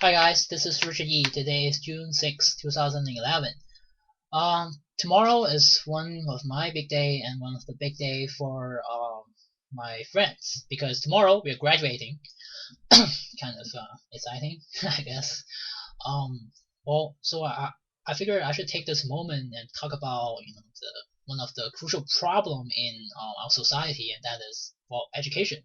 Hi guys, this is Richard Yi. Today is June 6, 2011. Tomorrow is one of my big day and one of the big day for my friends because tomorrow we are graduating. Kind of exciting, I guess. Um, so I figured I should take this moment and talk about the one of the crucial problem in our society, and that is education.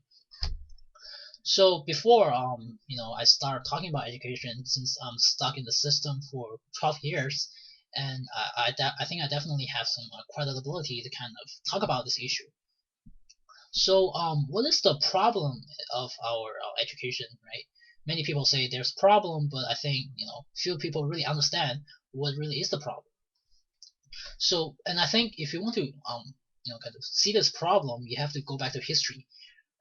So before I start talking about education, since I'm stuck in the system for 12 years, and I think I definitely have some credibility to kind of talk about this issue. So what is the problem of our education, right? Many people say there's a problem, but I think few people really understand what really is the problem. So, and I think if you want to kind of see this problem, you have to go back to history,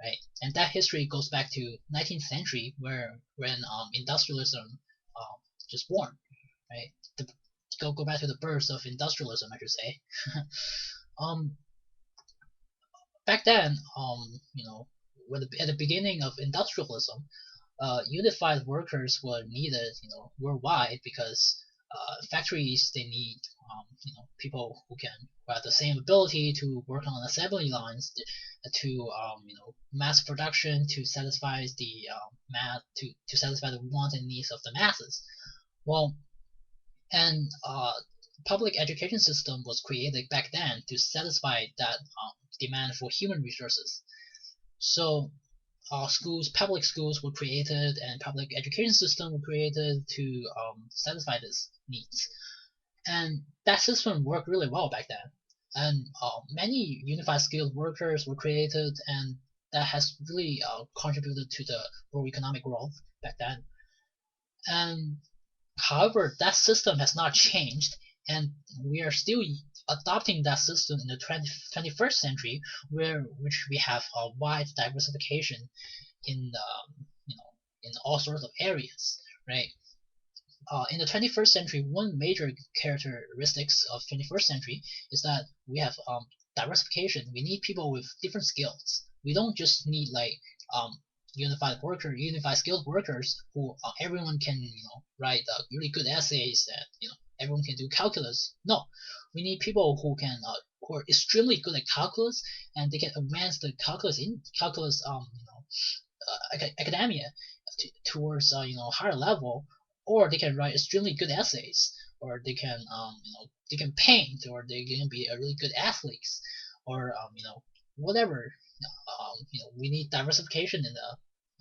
right? And that history goes back to 19th century, where when industrialism um, just born, right? The, go back to the birth of industrialism, I should say. um, Back then, at the beginning of industrialism, unified workers were needed, worldwide because factories they need, people who have the same ability to work on assembly lines, to mass production to satisfy the to satisfy the wants and needs of the masses. Well, and public education system was created back then to satisfy that demand for human resources. So public schools were created, and public education system were created to satisfy these needs. And that system worked really well back then. And many unified skilled workers were created, and that has really contributed to the world economic growth back then. And however, that system has not changed, and we are still adopting that system in the 21st century, which we have a wide diversification in in all sorts of areas, right? In the 21st century, one major characteristics of 21st century is that we have diversification. We need people with different skills. We don't just need like unified skilled workers who everyone can write really good essays, and everyone can do calculus. No, we need people who are extremely good at calculus, and they can advance the calculus academia towards higher level, or they can write extremely good essays, or they can paint, or they can be a really good athletes, or whatever. We need diversification in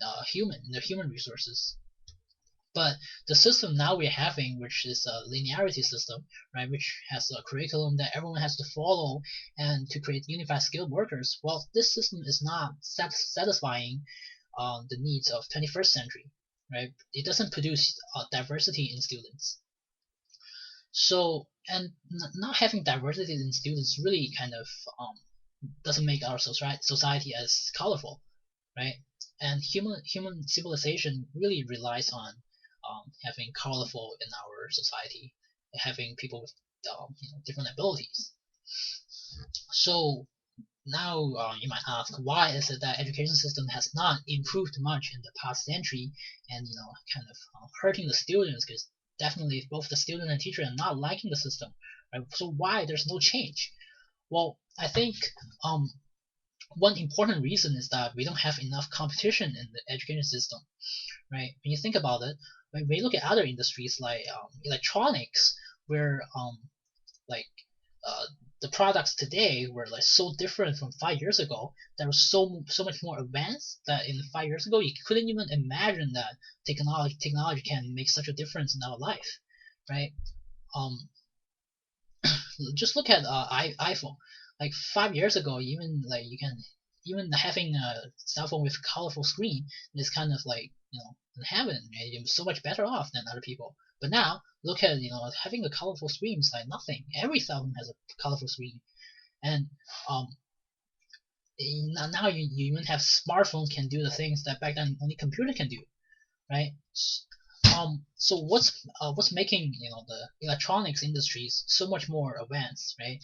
the human resources. But the system now we're having, which is a linearity system, right, which has a curriculum that everyone has to follow and to create unified skilled workers, well, this system is not satisfying the needs of 21st century, right? It doesn't produce diversity in students. So, and not having diversity in students really kind of doesn't make our society as colorful, right? And human civilization really relies on having colorful in our society, having people with different abilities. So now you might ask, why is it that education system has not improved much in the past century, and kind of hurting the students, because definitely both the student and teacher are not liking the system, right? So why there's no change? Well, I think um, one important reason is that we don't have enough competition in the education system, right? When you think about it, when we look at other industries like electronics, where like uh, the products today were like so different from 5 years ago, that were so much more advanced, that in 5 years ago you couldn't even imagine that technology can make such a difference in our life, right? Um, just look at iPhone. Like 5 years ago, even like you can even having a cell phone with colorful screen is kind of like in heaven. Right? You're so much better off than other people. But now look at having a colorful screen is like nothing. Every cell phone has a colorful screen, and um now you even have smartphones can do the things that back then only computer can do, right? So what's making the electronics industries so much more advanced, right?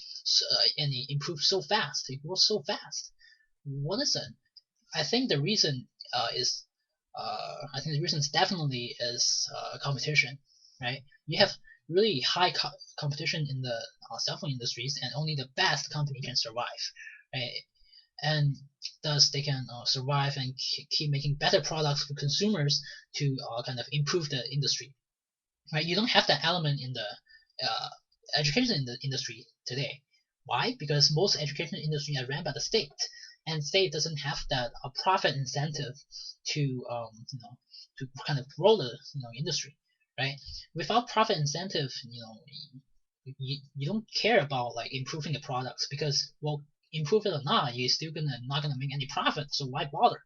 And it improves so fast, it grows so fast. What is it? I think the reason is I think the reason definitely is competition, right? You have really high competition in the cell phone industries, and only the best company can survive, right? And thus they can survive and keep making better products for consumers to kind of improve the industry, right? You don't have that element in the uh, education in the industry today. Why? Because most education industry are ran by the state, and state doesn't have that profit incentive to to kind of grow the industry, right? Without profit incentive, you don't care about like improving the products because, well, improve it or not, you're still not gonna make any profit, so why bother?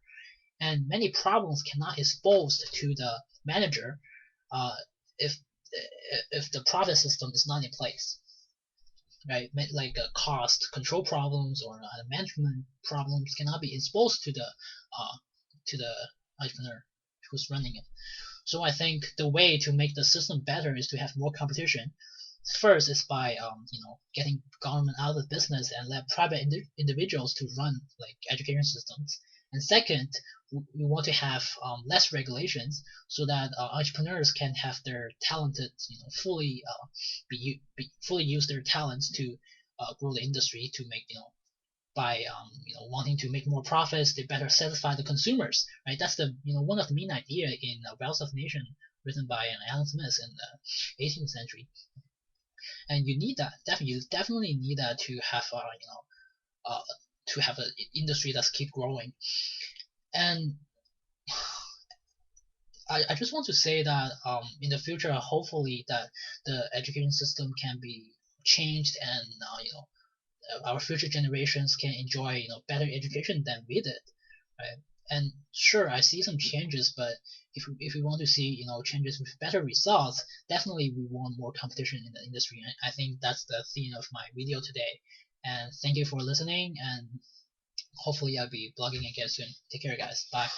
And many problems cannot exposed to the manager uh, if the profit system is not in place, right? Like cost control problems or management problems cannot be exposed uh, to the entrepreneur who's running it. So I think the way to make the system better is to have more competition. First is by getting government out of the business and let private individuals to run like education systems. And second, we want to have less regulations so that entrepreneurs can have their talented, fully fully use their talents to grow the industry to make by wanting to make more profits, they better satisfy the consumers, right? That's the one of the main idea in Wealth of Nation, written by Alan Smith in the 18th century. And you need that. You definitely need that to have uh, to have an industry that's keep growing. And I just want to say that in the future, hopefully that the education system can be changed, and our future generations can enjoy better education than we did, right? And sure, I see some changes, but if we want to see changes with better results, definitely we want more competition in the industry. And I think that's the theme of my video today. And thank you for listening, and hopefully I'll be blogging again soon. Take care, guys. Bye.